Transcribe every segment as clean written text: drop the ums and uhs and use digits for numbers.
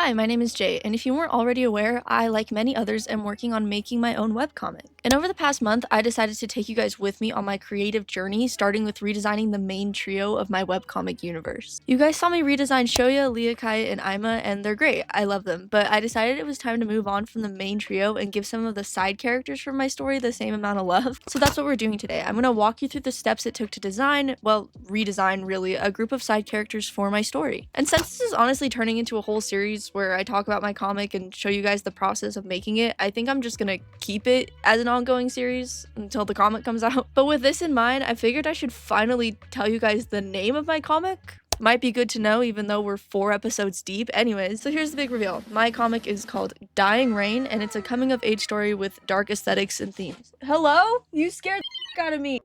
Hi, my name is Jay, and if you weren't already aware, I, like many others, am working on making my own webcomic. And over the past month, I decided to take you guys with me on my creative journey, starting with redesigning the main trio of my webcomic universe. You guys saw me redesign Shoya, Liakai, and Ima, and they're great, I love them, but I decided it was time to move on from the main trio and give some of the side characters from my story the same amount of love. So that's what we're doing today. I'm gonna walk you through the steps it took to design, well, redesign really, a group of side characters for my story. And since this is honestly turning into a whole series where I talk about my comic and show you guys the process of making it, I think I'm just gonna keep it as an ongoing series until the comic comes out. But with this in mind, I figured I should finally tell you guys the name of my comic. Might be good to know even though we're 4 episodes deep. Anyways, so here's the big reveal. My comic is called Dying Rain, and it's a coming of age story with dark aesthetics and themes. Hello? You scared the out of me.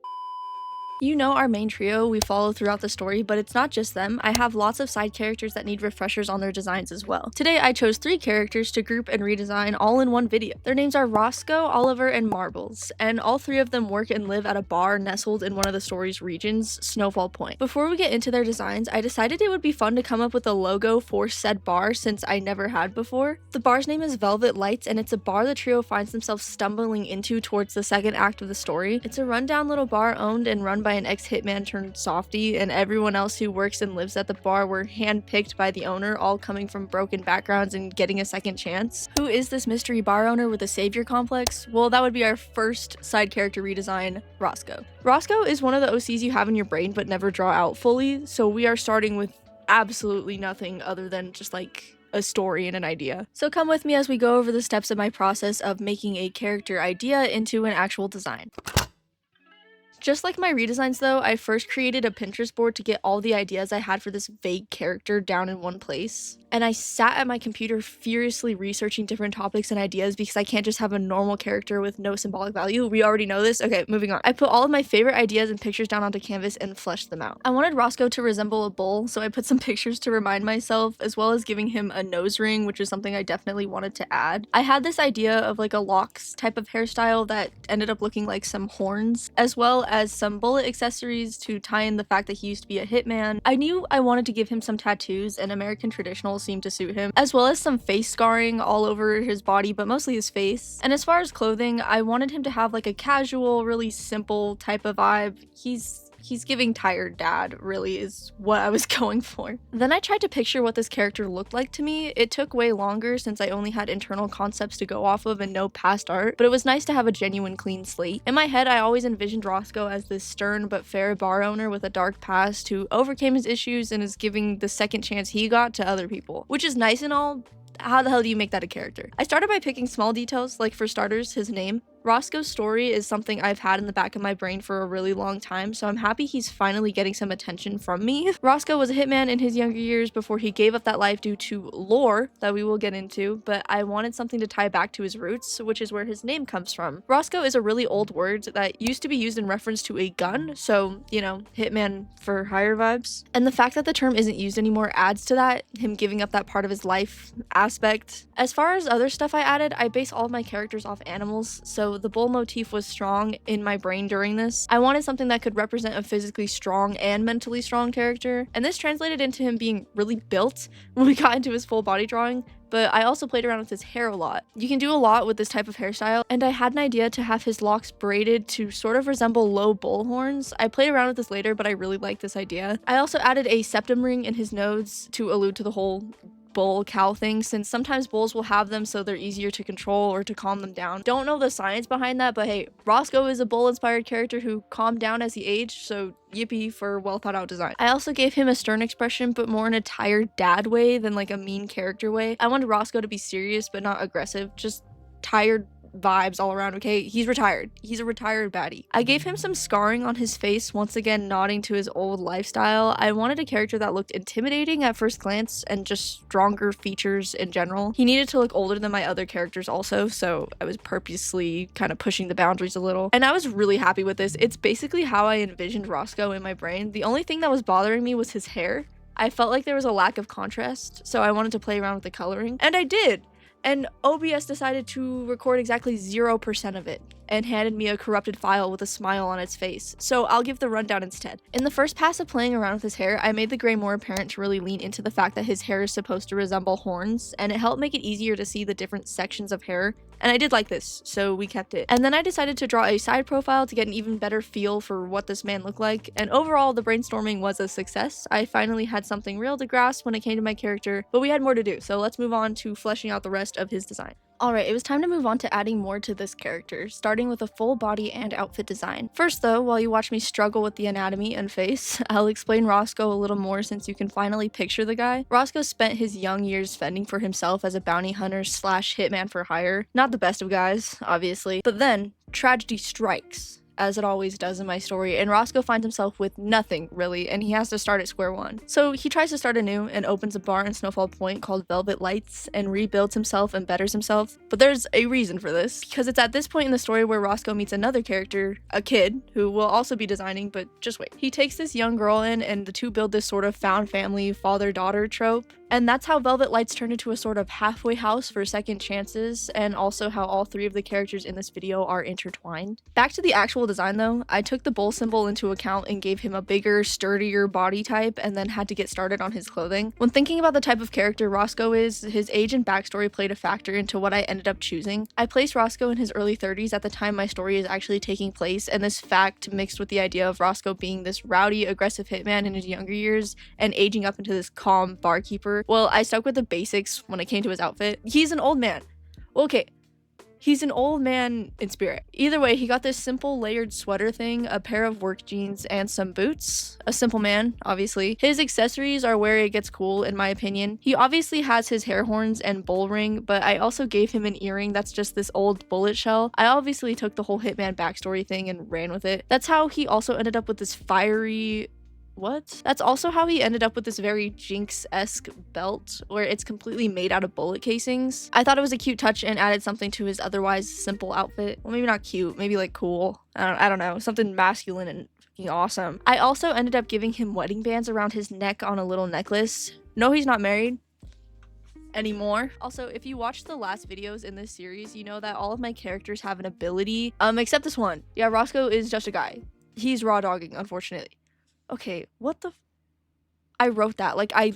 You know our main trio we follow throughout the story, but it's not just them. I have lots of side characters that need refreshers on their designs as well. Today I chose 3 characters to group and redesign all in one video. Their names are Roscoe, Oliver, and Marbles, and all 3 of them work and live at a bar nestled in one of the story's regions, Snowfall Point. Before we get into their designs, I decided it would be fun to come up with a logo for said bar since I never had before. The bar's name is Velvet Lights, and it's a bar the trio finds themselves stumbling into towards the second act of the story. It's a rundown little bar owned and run by an ex-hitman turned softie, and everyone else who works and lives at the bar were handpicked by the owner, all coming from broken backgrounds and getting a second chance. Who is this mystery bar owner with a savior complex? Well, that would be our first side character redesign, Roscoe. Roscoe is one of the OCs you have in your brain but never draw out fully, so we are starting with absolutely nothing other than just like a story and an idea. So come with me as we go over the steps of my process of making a character idea into an actual design. Just like my redesigns though, I first created a Pinterest board to get all the ideas I had for this vague character down in one place. And I sat at my computer furiously researching different topics and ideas because I can't just have a normal character with no symbolic value. We already know this. Okay, moving on. I put all of my favorite ideas and pictures down onto canvas and fleshed them out. I wanted Roscoe to resemble a bull, so I put some pictures to remind myself, as well as giving him a nose ring, which is something I definitely wanted to add. I had this idea of like a locks type of hairstyle that ended up looking like some horns, as well as some bullet accessories to tie in the fact that he used to be a hitman. I knew I wanted to give him some tattoos, and American traditional seemed to suit him, as well as some face scarring all over his body, but mostly his face. And as far as clothing, I wanted him to have like a casual, really simple type of vibe. He's giving tired dad, really, is what I was going for. Then I tried to picture what this character looked like to me. It took way longer since I only had internal concepts to go off of and no past art, but it was nice to have a genuine clean slate. In my head, I always envisioned Roscoe as this stern but fair bar owner with a dark past who overcame his issues and is giving the second chance he got to other people, which is nice and all. How the hell do you make that a character? I started by picking small details, like for starters, his name. Roscoe's story is something I've had in the back of my brain for a really long time, so I'm happy he's finally getting some attention from me. Roscoe was a hitman in his younger years before he gave up that life due to lore that we will get into, but I wanted something to tie back to his roots, which is where his name comes from. Roscoe is a really old word that used to be used in reference to a gun, so, you know, hitman for hire vibes. And the fact that the term isn't used anymore adds to that, him giving up that part of his life aspect. As far as other stuff I added, I base all of my characters off animals, so the bull motif was strong in my brain during this. I wanted something that could represent a physically strong and mentally strong character, and this translated into him being really built when we got into his full body drawing, but I also played around with his hair a lot. You can do a lot with this type of hairstyle, and I had an idea to have his locks braided to sort of resemble low bull horns. I played around with this later, but I really like this idea. I also added a septum ring in his nose to allude to the whole bull cow thing, since sometimes bulls will have them so they're easier to control or to calm them down. Don't know the science behind that, but hey, Roscoe is a bull inspired character who calmed down as he aged, so yippee for well thought out design. I also gave him a stern expression, but more in a tired dad way than like a mean character way. I wanted Roscoe to be serious but not aggressive, just tired vibes all around, okay? He's retired. He's a retired baddie. I gave him some scarring on his face, once again nodding to his old lifestyle. I wanted a character that looked intimidating at first glance and just stronger features in general. He needed to look older than my other characters also, so I was purposely kind of pushing the boundaries a little. And I was really happy with this. It's basically how I envisioned Roscoe in my brain. The only thing that was bothering me was his hair. I felt like there was a lack of contrast, so I wanted to play around with the coloring, and I did. and OBS decided to record exactly 0% of it and handed me a corrupted file with a smile on its face, so I'll give the rundown instead. In the first pass of playing around with his hair, I made the gray more apparent to really lean into the fact that his hair is supposed to resemble horns, and it helped make it easier to see the different sections of hair, and I did like this, so we kept it. And then I decided to draw a side profile to get an even better feel for what this man looked like, and overall the brainstorming was a success. I finally had something real to grasp when it came to my character, but we had more to do, so let's move on to fleshing out the rest of his design. Alright, it was time to move on to adding more to this character, starting with a full body and outfit design. First though, while you watch me struggle with the anatomy and face, I'll explain Roscoe a little more since you can finally picture the guy. Roscoe spent his young years fending for himself as a bounty hunter slash hitman for hire. Not the best of guys, obviously. But then, tragedy strikes, as it always does in my story, and Roscoe finds himself with nothing, really, and he has to start at square one. So he tries to start anew and opens a bar in Snowfall Point called Velvet Lights and rebuilds himself and betters himself. But there's a reason for this, because it's at this point in the story where Roscoe meets another character, a kid, who will also be designing, but just wait. He takes this young girl in, and the two build this sort of found family, father-daughter trope. And that's how Velvet Lights turned into a sort of halfway house for second chances, and also how all three of the characters in this video are intertwined. Back to the actual design though, I took the bull symbol into account and gave him a bigger, sturdier body type, and then had to get started on his clothing. When thinking about the type of character Roscoe is, his age and backstory played a factor into what I ended up choosing. I placed Roscoe in his early 30s at the time my story is actually taking place, and this fact mixed with the idea of Roscoe being this rowdy, aggressive hitman in his younger years and aging up into this calm barkeeper. Well, I stuck with the basics when it came to his outfit. He's an old man. Well, okay. He's an old man in spirit. Either way, he got this simple layered sweater thing, a pair of work jeans, and some boots. A simple man, obviously. His accessories are where it gets cool, in my opinion. He obviously has his hair horns and bull ring, but I also gave him an earring that's just this old bullet shell. I obviously took the whole hitman backstory thing and ran with it. That's how he also ended up with this fiery... What? That's also how he ended up with this very Jinx-esque belt, where it's completely made out of bullet casings. I thought it was a cute touch and added something to his otherwise simple outfit. Well, maybe not cute, maybe like cool. I don't know, something masculine and fucking awesome. I also ended up giving him wedding bands around his neck on a little necklace. No, he's not married anymore. Also, if you watched the last videos in this series, you know that all of my characters have an ability, except this one. Yeah, Roscoe is just a guy. He's raw dogging, unfortunately. Okay, what the I wrote that. I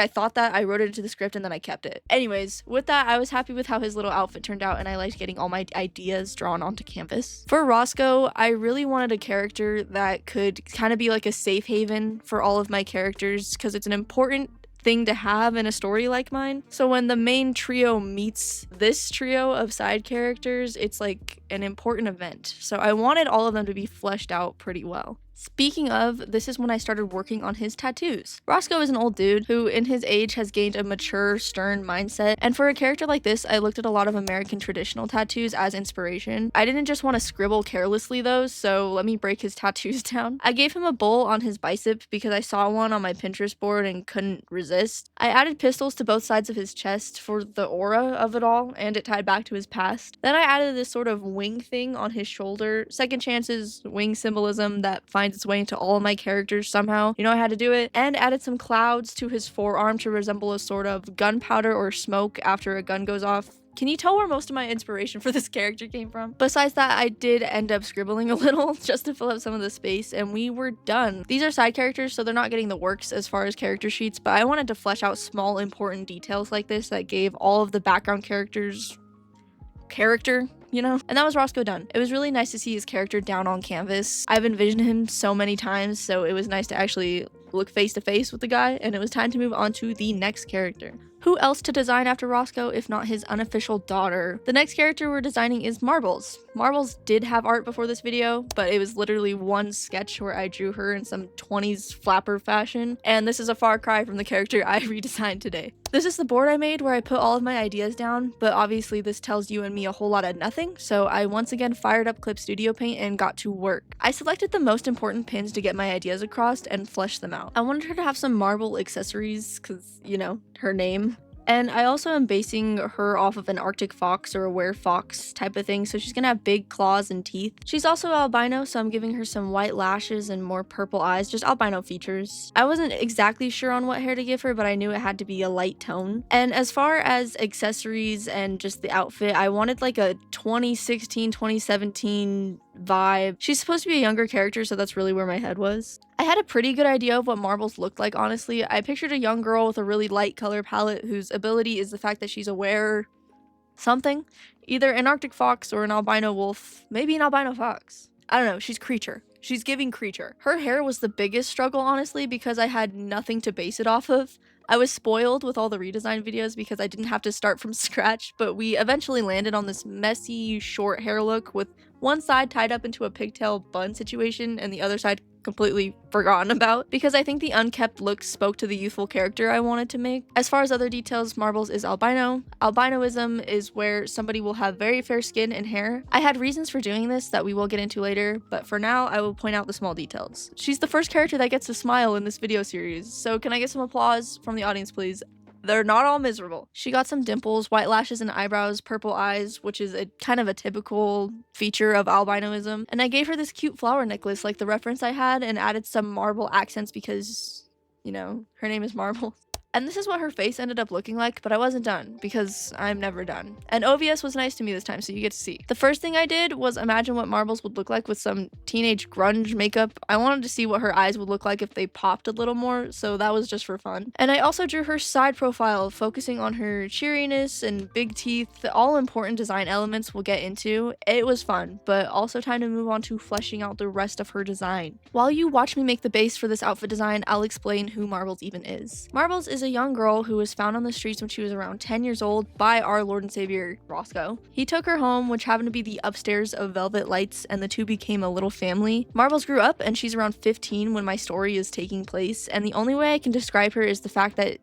thought that I wrote it into the script and then I kept it. Anyways, with that, I was happy with how his little outfit turned out and I liked getting all my ideas drawn onto canvas. For Roscoe, I really wanted a character that could kind of be like a safe haven for all of my characters because it's an important thing to have in a story like mine. So when the main trio meets this trio of side characters, it's like an important event. So I wanted all of them to be fleshed out pretty well. Speaking of, this is when I started working on his tattoos. Roscoe is an old dude who in his age has gained a mature, stern mindset, and for a character like this, I looked at a lot of American traditional tattoos as inspiration. I didn't just want to scribble carelessly though, so let me break his tattoos down. I gave him a bull on his bicep because I saw one on my Pinterest board and couldn't resist. I added pistols to both sides of his chest for the aura of it all, and it tied back to his past. Then I added this sort of wing thing on his shoulder. Second chances, wing symbolism that finds its way into all of my characters somehow. You know I had to do it. And added some clouds to his forearm to resemble a sort of gunpowder or smoke after a gun goes off. Can you tell where most of my inspiration for this character came from? Besides that, I did end up scribbling a little just to fill up some of the space, and we were done. These are side characters, so they're not getting the works as far as character sheets, but I wanted to flesh out small, important details like this that gave all of the background characters character, you know? And that was Roscoe done. It was really nice to see his character down on canvas. I've envisioned him so many times, so it was nice to actually look face to face with the guy, and it was time to move on to the next character. Who else to design after Roscoe if not his unofficial daughter? The next character we're designing is Marbles. Marbles did have art before this video, but it was literally one sketch where I drew her in some 20s flapper fashion, and this is a far cry from the character I redesigned today. This is the board I made where I put all of my ideas down, but obviously this tells you and me a whole lot of nothing, so I once again fired up Clip Studio Paint and got to work. I selected the most important pins to get my ideas across and fleshed them out. I wanted her to have some marble accessories, cause, you know, her name. And I also am basing her off of an Arctic fox or a werefox type of thing, so she's gonna have big claws and teeth. She's also albino, so I'm giving her some white lashes and more purple eyes, just albino features. I wasn't exactly sure on what hair to give her, but I knew it had to be a light tone. And as far as accessories and just the outfit, I wanted like a 2016, 2017 vibe. She's supposed to be a younger character, so that's really where my head was. I had a pretty good idea of what Marbles looked like, honestly. I pictured a young girl with a really light color palette whose ability is the fact that she's aware something. Either an Arctic fox or an albino wolf, maybe an albino fox. I don't know, she's creature. She's giving creature. Her hair was the biggest struggle, honestly, because I had nothing to base it off of. I was spoiled with all the redesign videos because I didn't have to start from scratch, but we eventually landed on this messy, short hair look with one side tied up into a pigtail bun situation and the other side completely forgotten about, because I think the unkept look spoke to the youthful character I wanted to make. As far as other details, Marbles is albino. Albinoism is where somebody will have very fair skin and hair. I had reasons for doing this that we will get into later, but for now I will point out the small details. She's the first character that gets to smile in this video series, so can I get some applause from the audience, please? They're not all miserable. She got some dimples, white lashes and eyebrows, purple eyes, which is a kind of a typical feature of albinoism. And I gave her this cute flower necklace like the reference I had and added some marble accents because, you know, her name is Marble. And this is what her face ended up looking like, but I wasn't done because I'm never done. And OVS was nice to me this time, so you get to see. The first thing I did was imagine what Marbles would look like with some teenage grunge makeup. I wanted to see what her eyes would look like if they popped a little more, so that was just for fun. And I also drew her side profile, focusing on her cheeriness and big teeth, all important design elements we'll get into. It was fun, but also time to move on to fleshing out the rest of her design. While you watch me make the base for this outfit design, I'll explain who Marbles even is. Marbles is a young girl who was found on the streets when she was around 10 years old by our Lord and Savior, Roscoe. He took her home, which happened to be the upstairs of Velvet Lights, and the two became a little family. Marbles grew up, and she's around 15 when my story is taking place, and the only way I can describe her is the fact that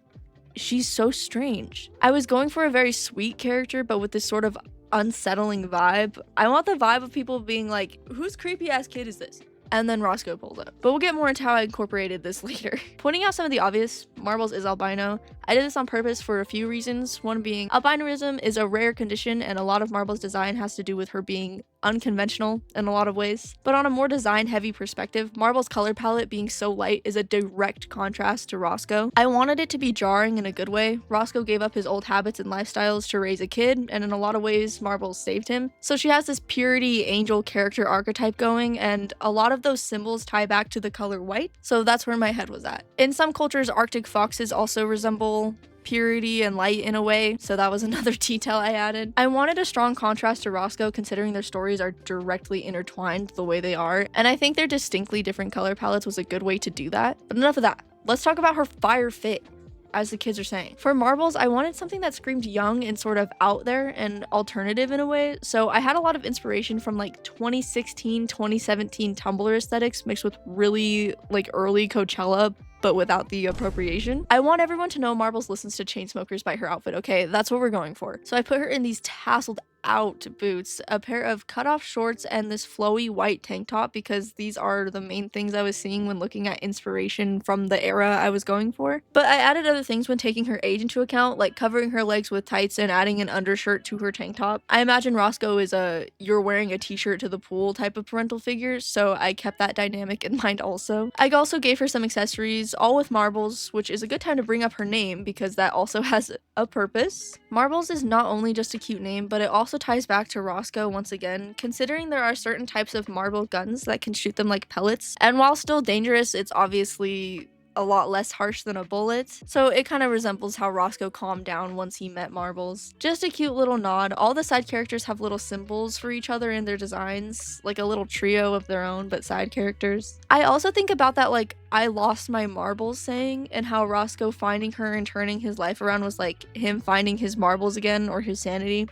she's so strange. I was going for a very sweet character, but with this sort of unsettling vibe. I want the vibe of people being like, whose creepy ass kid is this? And then Roscoe pulled up. But we'll get more into how I incorporated this later. Pointing out some of the obvious, Marbles is albino. I did this on purpose for a few reasons. One being, albinoism is a rare condition and a lot of Marbles' design has to do with her being unconventional in a lot of ways. But on a more design-heavy perspective, Marbles' color palette being so light is a direct contrast to Roscoe. I wanted it to be jarring in a good way. Roscoe gave up his old habits and lifestyles to raise a kid, and in a lot of ways, Marbles saved him. So she has this purity angel character archetype going, and a lot of those symbols tie back to the color white, so that's where my head was at. In some cultures, Arctic foxes also resemble purity and light in a way, so that was another detail I added. I wanted a strong contrast to Roscoe considering their stories are directly intertwined the way they are, and I think their distinctly different color palettes was a good way to do that. But enough of that. Let's talk about her fire fit, as the kids are saying. For Marbles, I wanted something that screamed young and sort of out there and alternative in a way, so I had a lot of inspiration from like 2016, 2017 Tumblr aesthetics mixed with really like early Coachella, but without the appropriation. I want everyone to know Marbles listens to Chainsmokers by her outfit, okay? That's what we're going for. So I put her in these tasseled out boots, a pair of cutoff shorts, and this flowy white tank top because these are the main things I was seeing when looking at inspiration from the era I was going for. But I added other things when taking her age into account, like covering her legs with tights and adding an undershirt to her tank top. I imagine Roscoe is a you're wearing a t-shirt to the pool type of parental figure, so I kept that dynamic in mind also. I also gave her some accessories, all with Marbles, which is a good time to bring up her name because that also has a purpose. Marbles is not only just a cute name, but it also ties back to Roscoe once again, considering there are certain types of marble guns that can shoot them like pellets, and while still dangerous, it's obviously a lot less harsh than a bullet, so it kind of resembles how Roscoe calmed down once he met Marbles. Just a cute little nod. All the side characters have little symbols for each other in their designs, like a little trio of their own but side characters. I also think about that like I lost my marbles saying, and how Roscoe finding her and turning his life around was like him finding his marbles again or his sanity.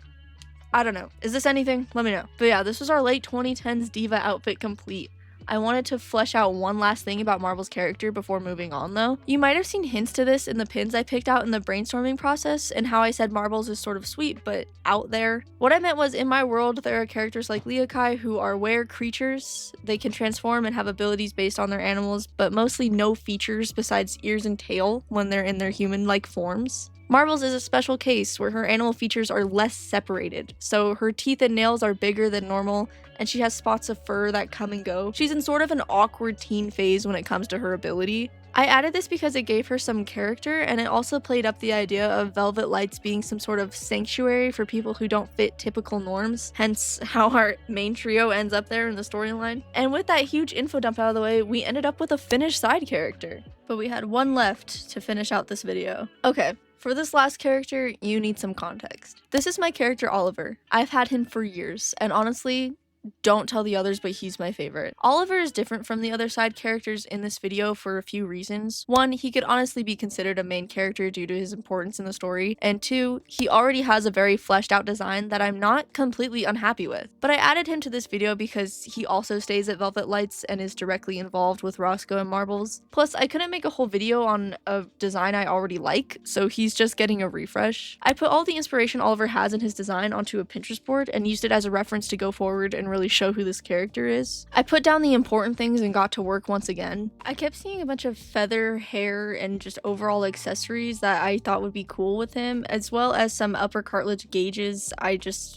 I don't know. Is this anything? Let me know. But yeah, this was our late 2010s diva outfit complete. I wanted to flesh out one last thing about Marbles' character before moving on though. You might have seen hints to this in the pins I picked out in the brainstorming process and how I said Marbles is sort of sweet but out there. What I meant was in my world there are characters like Leokai who are were creatures. They can transform and have abilities based on their animals but mostly no features besides ears and tail when they're in their human-like forms. Marbles is a special case where her animal features are less separated, so her teeth and nails are bigger than normal, and she has spots of fur that come and go. She's in sort of an awkward teen phase when it comes to her ability. I added this because it gave her some character, and it also played up the idea of Velvet Lights being some sort of sanctuary for people who don't fit typical norms, hence how our main trio ends up there in the storyline. And with that huge info dump out of the way, we ended up with a finished side character. But we had one left to finish out this video. Okay. For this last character, you need some context. This is my character Oliver. I've had him for years, and honestly, don't tell the others, but he's my favorite. Oliver is different from the other side characters in this video for a few reasons. One, he could honestly be considered a main character due to his importance in the story, and two, he already has a very fleshed out design that I'm not completely unhappy with. But I added him to this video because he also stays at Velvet Lights and is directly involved with Roscoe and Marbles. Plus, I couldn't make a whole video on a design I already like, so he's just getting a refresh. I put all the inspiration Oliver has in his design onto a Pinterest board and used it as a reference to go forward and really show who this character is. I put down the important things and got to work once again. I kept seeing a bunch of feather, hair, and just overall accessories that I thought would be cool with him, as well as some upper cartilage gauges.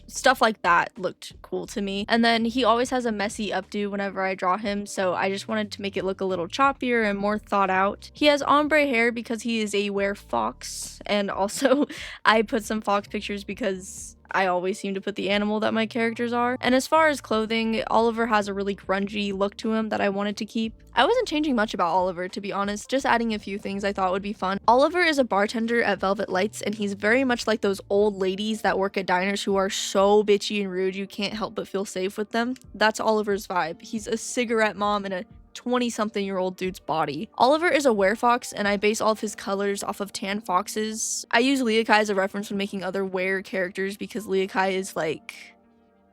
Stuff like that looked cool to me. And then he always has a messy updo whenever I draw him, so I just wanted to make it look a little choppier and more thought out. He has ombre hair because he is a werefox, and also I put some fox pictures because I always seem to put the animal that my characters are. And as far as clothing, Oliver has a really grungy look to him that I wanted to keep. I wasn't changing much about Oliver, to be honest, just adding a few things I thought would be fun. Oliver is a bartender at Velvet Lights, and he's very much like those old ladies that work at diners who are so bitchy and rude you can't help but feel safe with them. That's Oliver's vibe. He's a cigarette mom in a 20-something-year-old dude's body. Oliver is a werefox, and I base all of his colors off of tan foxes. I use Leokai as a reference when making other were characters because Leokai is like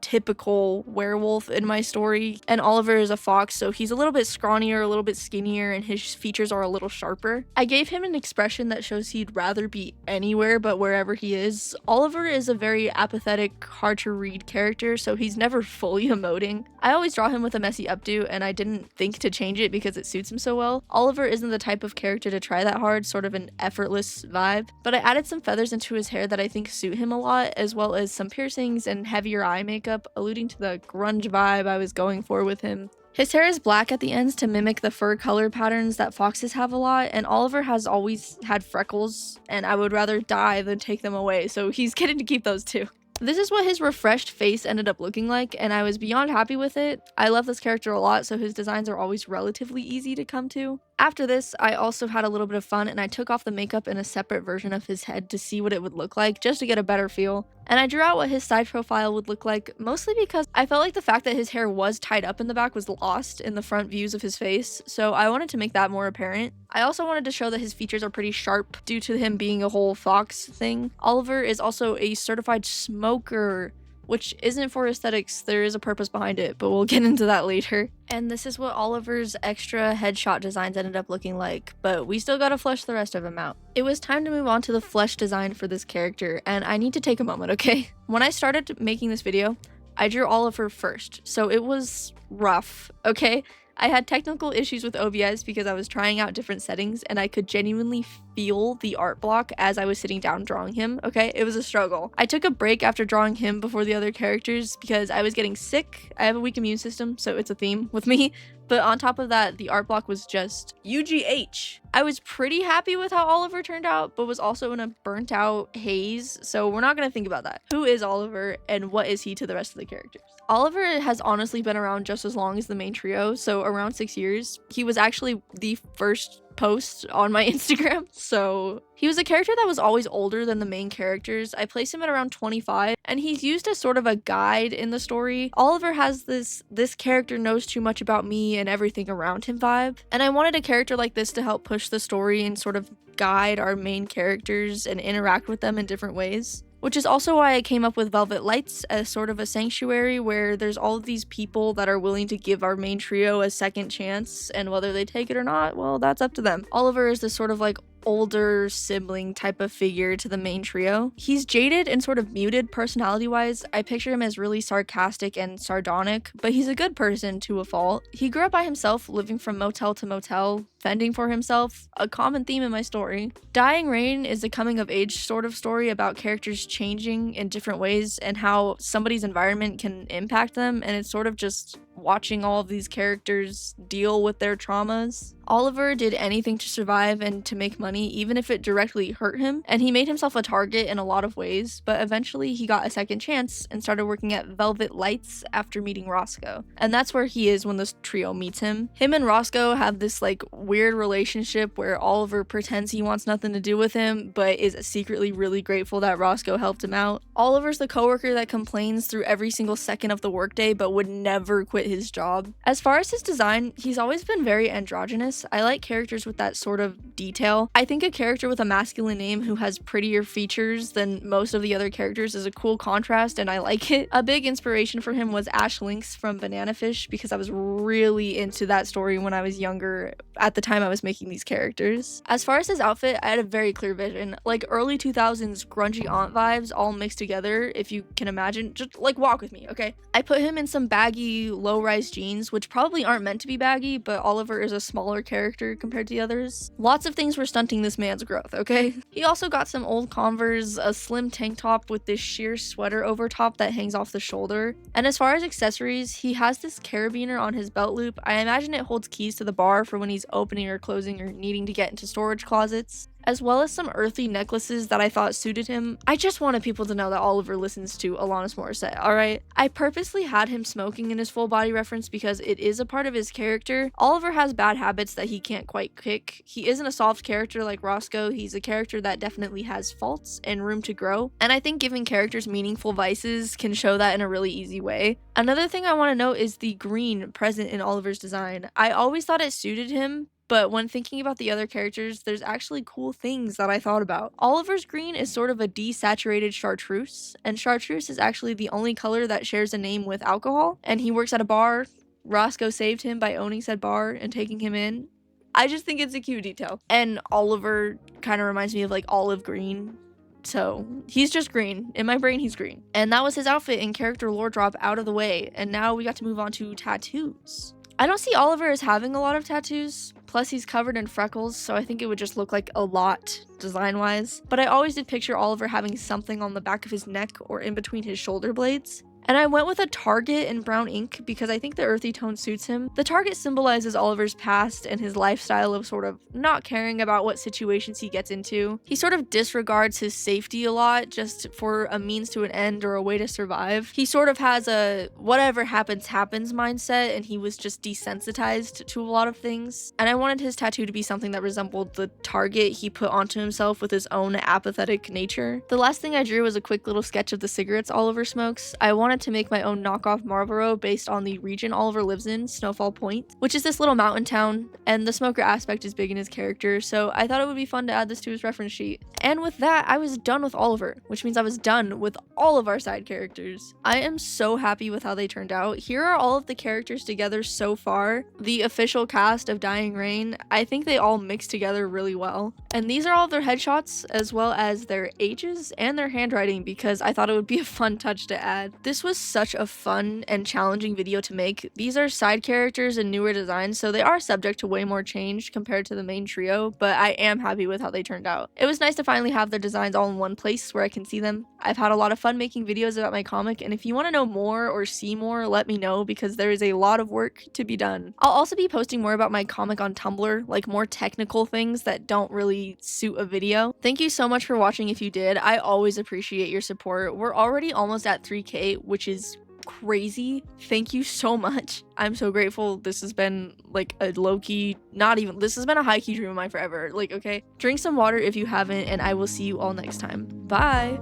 typical werewolf in my story, and Oliver is a fox, so he's a little bit scrawnier, a little bit skinnier, and his features are a little sharper. I gave him an expression that shows he'd rather be anywhere but wherever he is. Oliver is a very apathetic, hard to read character, so he's never fully emoting. I always draw him with a messy updo, and I didn't think to change it because it suits him so well. Oliver isn't the type of character to try that hard, sort of an effortless vibe, but I added some feathers into his hair that I think suit him a lot, as well as some piercings and heavier eye makeup, alluding to the grunge vibe I was going for with him. His hair is black at the ends to mimic the fur color patterns that foxes have a lot, and Oliver has always had freckles, and I would rather die than take them away, so he's getting to keep those too. This is what his refreshed face ended up looking like, and I was beyond happy with it. I love this character a lot, so his designs are always relatively easy to come to. After this, I also had a little bit of fun, and I took off the makeup in a separate version of his head to see what it would look like, just to get a better feel. And I drew out what his side profile would look like, mostly because I felt like the fact that his hair was tied up in the back was lost in the front views of his face, so I wanted to make that more apparent. I also wanted to show that his features are pretty sharp due to him being a whole fox thing. Oliver is also a certified smoker, which isn't for aesthetics. There is a purpose behind it, but we'll get into that later. And this is what Oliver's extra headshot designs ended up looking like, but we still gotta flesh the rest of him out. It was time to move on to the flesh design for this character, and I need to take a moment, okay? When I started making this video, I drew Oliver first, so it was rough, okay? I had technical issues with OBS because I was trying out different settings, and I could genuinely feel the art block as I was sitting down drawing him, okay? It was a struggle. I took a break after drawing him before the other characters because I was getting sick. I have a weak immune system, so it's a theme with me. But on top of that, the art block was just UGH. I was pretty happy with how Oliver turned out, but was also in a burnt out haze, so we're not gonna think about that. Who is Oliver, and what is he to the rest of the characters? Oliver has honestly been around just as long as the main trio, so around 6 years. He was actually the first post on my Instagram, so he was a character that was always older than the main characters. I placed him at around 25, and he's used as sort of a guide in the story. Oliver has this character knows too much about me and everything around him vibe, and I wanted a character like this to help push the story and sort of guide our main characters and interact with them in different ways. Which is also why I came up with Velvet Lights as sort of a sanctuary where there's all of these people that are willing to give our main trio a second chance, and whether they take it or not, well, that's up to them. Oliver is this sort of like older sibling type of figure to the main trio. He's jaded and sort of muted personality-wise. I picture him as really sarcastic and sardonic, but he's a good person to a fault. He grew up by himself, living from motel to motel, fending for himself, a common theme in my story. Dying Rain is a coming-of-age sort of story about characters changing in different ways and how somebody's environment can impact them, and it's sort of just watching all of these characters deal with their traumas. Oliver did anything to survive and to make money, even if it directly hurt him, and he made himself a target in a lot of ways, but eventually he got a second chance and started working at Velvet Lights after meeting Roscoe. And that's where he is when this trio meets him. Him and Roscoe have this like weird relationship where Oliver pretends he wants nothing to do with him, but is secretly really grateful that Roscoe helped him out. Oliver's the coworker that complains through every single second of the workday, but would never quit his job. As far as his design, he's always been very androgynous. I like characters with that sort of detail. I think a character with a masculine name who has prettier features than most of the other characters is a cool contrast, and I like it. A big inspiration for him was Ash Lynx from Banana Fish, because I was really into that story when I was younger, at the time I was making these characters. As far as his outfit, I had a very clear vision. Like early 2000s grungy aunt vibes all mixed together, if you can imagine. Just like walk with me, okay? I put him in some baggy low-rise jeans, which probably aren't meant to be baggy, but Oliver is a smaller character compared to the others. Lots of things were stunting this man's growth, okay? He also got some old Converse, a slim tank top with this sheer sweater over top that hangs off the shoulder. And as far as accessories, he has this carabiner on his belt loop. I imagine it holds keys to the bar for when he's opening or closing or needing to get into storage closets, as well as some earthy necklaces that I thought suited him. I just wanted people to know that Oliver listens to Alanis Morissette, alright? I purposely had him smoking in his full body reference because it is a part of his character. Oliver has bad habits that he can't quite kick. He isn't a soft character like Roscoe. He's a character that definitely has faults and room to grow, and I think giving characters meaningful vices can show that in a really easy way. Another thing I want to note is the green present in Oliver's design. I always thought it suited him, but when thinking about the other characters, there's actually cool things that I thought about. Oliver's green is sort of a desaturated chartreuse, and chartreuse is actually the only color that shares a name with alcohol, and he works at a bar. Roscoe saved him by owning said bar and taking him in. I just think it's a cute detail. And Oliver kind of reminds me of like olive green. So he's just green. In my brain, he's green. And that was his outfit and character lore drop out of the way. And now we got to move on to tattoos. I don't see Oliver as having a lot of tattoos, plus he's covered in freckles, so I think it would just look like a lot design-wise. But I always did picture Oliver having something on the back of his neck or in between his shoulder blades. And I went with a target in brown ink because I think the earthy tone suits him. The target symbolizes Oliver's past and his lifestyle of sort of not caring about what situations he gets into. He sort of disregards his safety a lot just for a means to an end or a way to survive. He sort of has a whatever happens happens mindset, and he was just desensitized to a lot of things. And I wanted his tattoo to be something that resembled the target he put onto himself with his own apathetic nature. The last thing I drew was a quick little sketch of the cigarettes Oliver smokes. I wanted to make my own knockoff Marlboro based on the region Oliver lives in, Snowfall Point, which is this little mountain town, and the smoker aspect is big in his character, so I thought it would be fun to add this to his reference sheet. And with that, I was done with Oliver, which means I was done with all of our side characters. I am so happy with how they turned out. Here are all of the characters together so far. The official cast of Dying Rain, I think they all mix together really well. And these are all of their headshots, as well as their ages and their handwriting, because I thought it would be a fun touch to add. This was such a fun and challenging video to make. These are side characters and newer designs, so they are subject to way more change compared to the main trio, but I am happy with how they turned out. It was nice to finally have their designs all in one place where I can see them. I've had a lot of fun making videos about my comic, and if you want to know more or see more, let me know, because there is a lot of work to be done. I'll also be posting more about my comic on Tumblr, like more technical things that don't really suit a video. Thank you so much for watching if you did. I always appreciate your support. We're already almost at 3K, which is crazy. Thank you so much. I'm so grateful. This has been like a low-key, this has been a high-key dream of mine forever. Like, okay, drink some water if you haven't, and I will see you all next time. Bye.